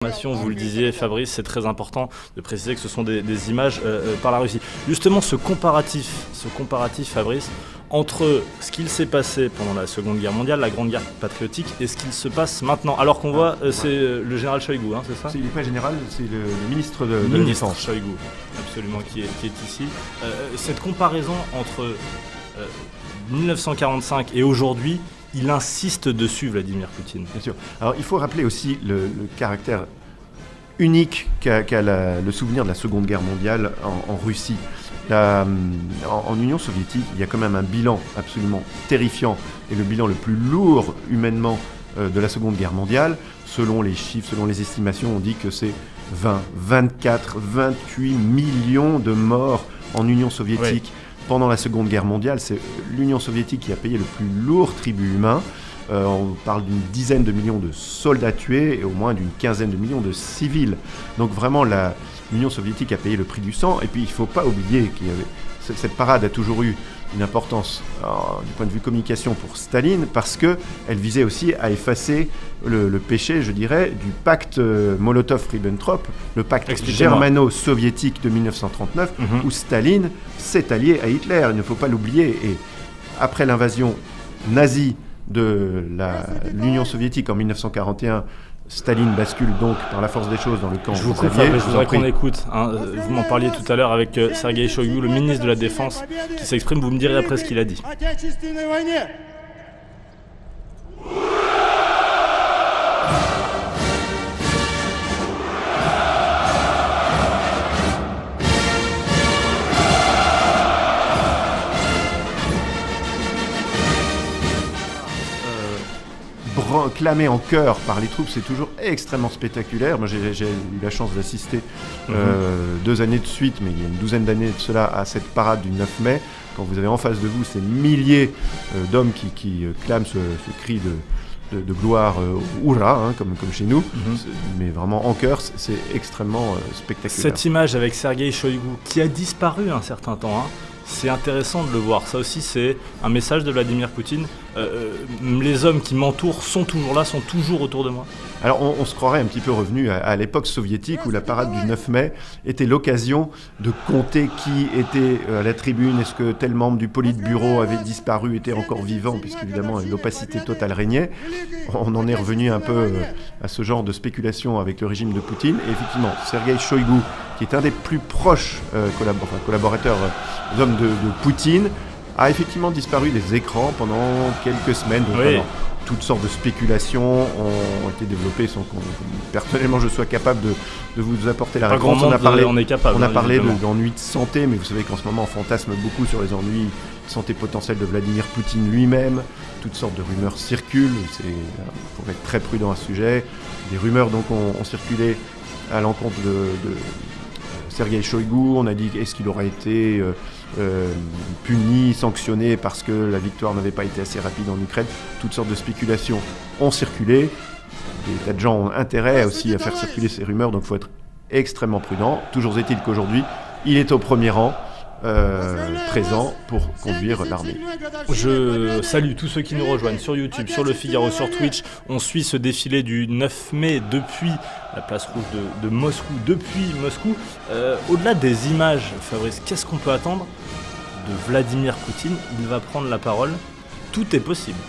Vous le disiez Fabrice, c'est très important de préciser que ce sont des images par la Russie. Justement ce comparatif Fabrice, entre ce qu'il s'est passé pendant la Seconde Guerre mondiale, la Grande Guerre patriotique, et ce qu'il se passe maintenant. Alors qu'on voit, c'est le général Shoigu, hein, c'est ça? Il n'est pas général, c'est le ministre de la Défense. Shoigu, absolument, qui est ici. Cette comparaison entre 1945 et aujourd'hui, il insiste dessus, Vladimir Poutine. Bien sûr. Alors, il faut rappeler aussi le caractère unique qu'a le souvenir de la Seconde Guerre mondiale en Russie. En Union soviétique, il y a quand même un bilan absolument terrifiant et le bilan le plus lourd humainement de la Seconde Guerre mondiale. Selon les chiffres, selon les estimations, on dit que c'est 20, 24, 28 millions de morts en Union soviétique. Oui. Pendant la Seconde Guerre mondiale, c'est l'Union soviétique qui a payé le plus lourd tribut humain. On parle d'une dizaine de millions de soldats tués et au moins d'une quinzaine de millions de civils. Donc vraiment, l'Union soviétique a payé le prix du sang. Et puis il ne faut pas oublier qu'il y avait cette parade a toujours eu une importance du point de vue communication pour Staline parce qu'elle visait aussi à effacer le péché, je dirais, du pacte Molotov-Ribbentrop, le pacte germano-soviétique de 1939, où Staline s'est allié à Hitler. Il ne faut pas l'oublier. Et après l'invasion nazie de l'Union soviétique en 1941, Staline bascule donc par la force des choses dans le camp. Je vous coupe, je voudrais qu'on écoute. Vous m'en parliez tout à l'heure avec Sergei Shoigu, le ministre de la Défense, qui s'exprime. Vous me direz après ce qu'il a dit. Clamé en chœur par les troupes, c'est toujours extrêmement spectaculaire. Moi, j'ai eu la chance d'assister 2 années de suite, mais il y a une douzaine d'années de cela, à cette parade du 9 mai. Quand vous avez en face de vous ces milliers d'hommes qui clament ce cri de gloire, hurrah, hein, comme chez nous, mais vraiment en chœur, c'est extrêmement spectaculaire. Cette image avec Sergei Shoigu, qui a disparu un certain temps, c'est intéressant de le voir. Ça aussi, c'est un message de Vladimir Poutine. Les hommes qui m'entourent sont toujours là, sont toujours autour de moi. Alors, on se croirait un petit peu revenu à l'époque soviétique où la parade du 9 mai était l'occasion de compter qui était à la tribune. Est-ce que tel membre du Politburo avait disparu, était encore vivant, puisqu'évidemment l'opacité totale régnait. On en est revenu un peu à ce genre de spéculation avec le régime de Poutine. Et effectivement, Sergei Shoigu, qui est un des plus proches collaborateurs hommes de Poutine, a effectivement disparu des écrans pendant quelques semaines. Donc, alors, toutes sortes de spéculations ont été développées sans que personnellement je sois capable de vous apporter la réponse. On a parlé d'ennuis de santé, mais vous savez qu'en ce moment on fantasme beaucoup sur les ennuis de santé potentiels de Vladimir Poutine lui-même. Toutes sortes de rumeurs circulent, il faut être très prudent à ce sujet. Des rumeurs donc ont circulé à l'encontre de Sergei Shoigu. On a dit est-ce qu'il aurait été puni, sanctionné parce que la victoire n'avait pas été assez rapide en Ukraine. Toutes sortes de spéculations ont circulé. Des tas de gens ont intérêt aussi à faire circuler ces rumeurs, donc il faut être extrêmement prudent. Toujours est-il qu'aujourd'hui, il est au premier rang, présent pour conduire l'armée. Je salue tous ceux qui nous rejoignent sur YouTube, sur Le Figaro, sur Twitch. On suit ce défilé du 9 mai depuis la place rouge de Moscou, au-delà des images, Fabrice, qu'est-ce qu'on peut attendre de Vladimir Poutine? Il va prendre la parole. Tout est possible.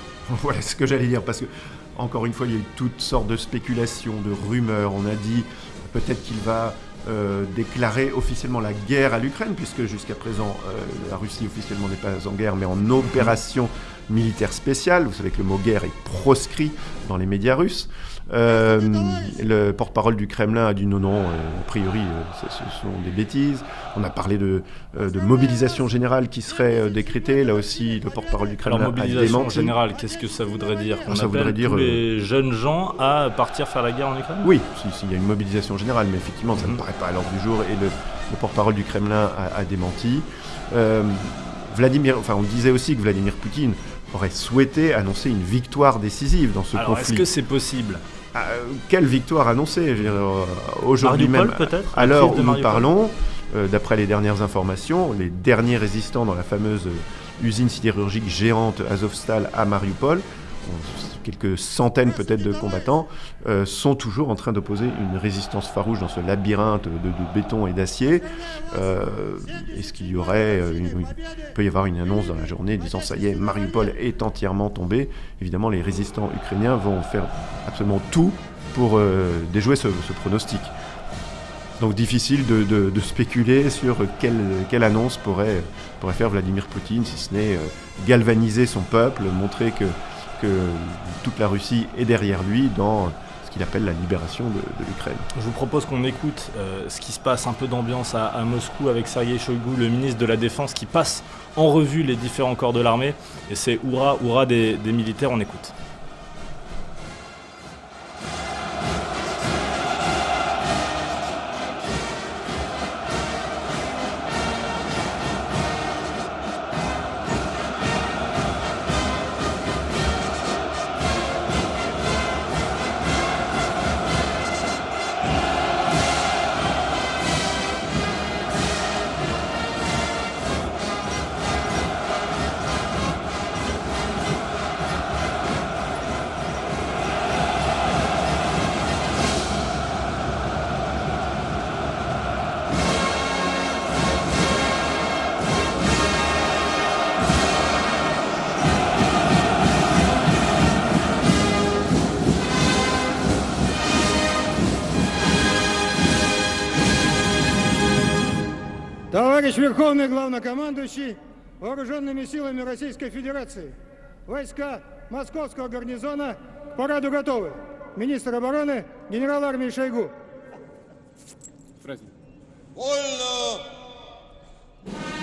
Voilà ce que j'allais dire, parce que, encore une fois, il y a eu toutes sortes de spéculations, de rumeurs. On a dit peut-être qu'il va déclarer officiellement la guerre à l'Ukraine, puisque jusqu'à présent, la Russie officiellement n'est pas en guerre, mais en opération militaire spéciale. Vous savez que le mot guerre est proscrit dans les médias russes. Le porte-parole du Kremlin a dit non, a priori ce sont des bêtises. On a parlé de mobilisation générale qui serait décrétée. Là aussi, le porte-parole du Kremlin a démenti. Alors, mobilisation générale, qu'est-ce que ça voudrait dire? Qu'on appelle tous les jeunes gens à partir faire la guerre en Ukraine? Oui, il y a une mobilisation générale, mais effectivement, ça ne paraît pas à l'ordre du jour. Et le porte-parole du Kremlin a démenti. On disait aussi que Vladimir Poutine aurait souhaité annoncer une victoire décisive dans ce conflit. Alors, est-ce que c'est possible? Quelle victoire annoncée? Aujourd'hui même, peut-être, à l'heure où nous parlons, d'après les dernières informations, les derniers résistants dans la fameuse usine sidérurgique géante Azovstal à Mariupol quelques centaines peut-être de combattants, sont toujours en train d'opposer une résistance farouche dans ce labyrinthe de béton et d'acier. Est-ce qu'il y aurait, il peut y avoir une annonce dans la journée disant ça y est, Mariupol est entièrement tombé. Évidemment, les résistants ukrainiens vont faire absolument tout pour déjouer ce pronostic. Donc difficile de spéculer sur quelle annonce pourrait faire Vladimir Poutine, si ce n'est galvaniser son peuple, montrer que toute la Russie est derrière lui dans ce qu'il appelle la libération de l'Ukraine. Je vous propose qu'on écoute ce qui se passe, un peu d'ambiance à Moscou avec Sergueï Shoïgu, le ministre de la Défense, qui passe en revue les différents corps de l'armée. Et c'est hurrah, hurrah des militaires, on écoute. Товарищ Верховный Главнокомандующий Вооруженными силами Российской Федерации, войска Московского гарнизона к параду готовы. Министр обороны, генерал армии Шойгу. Вольно!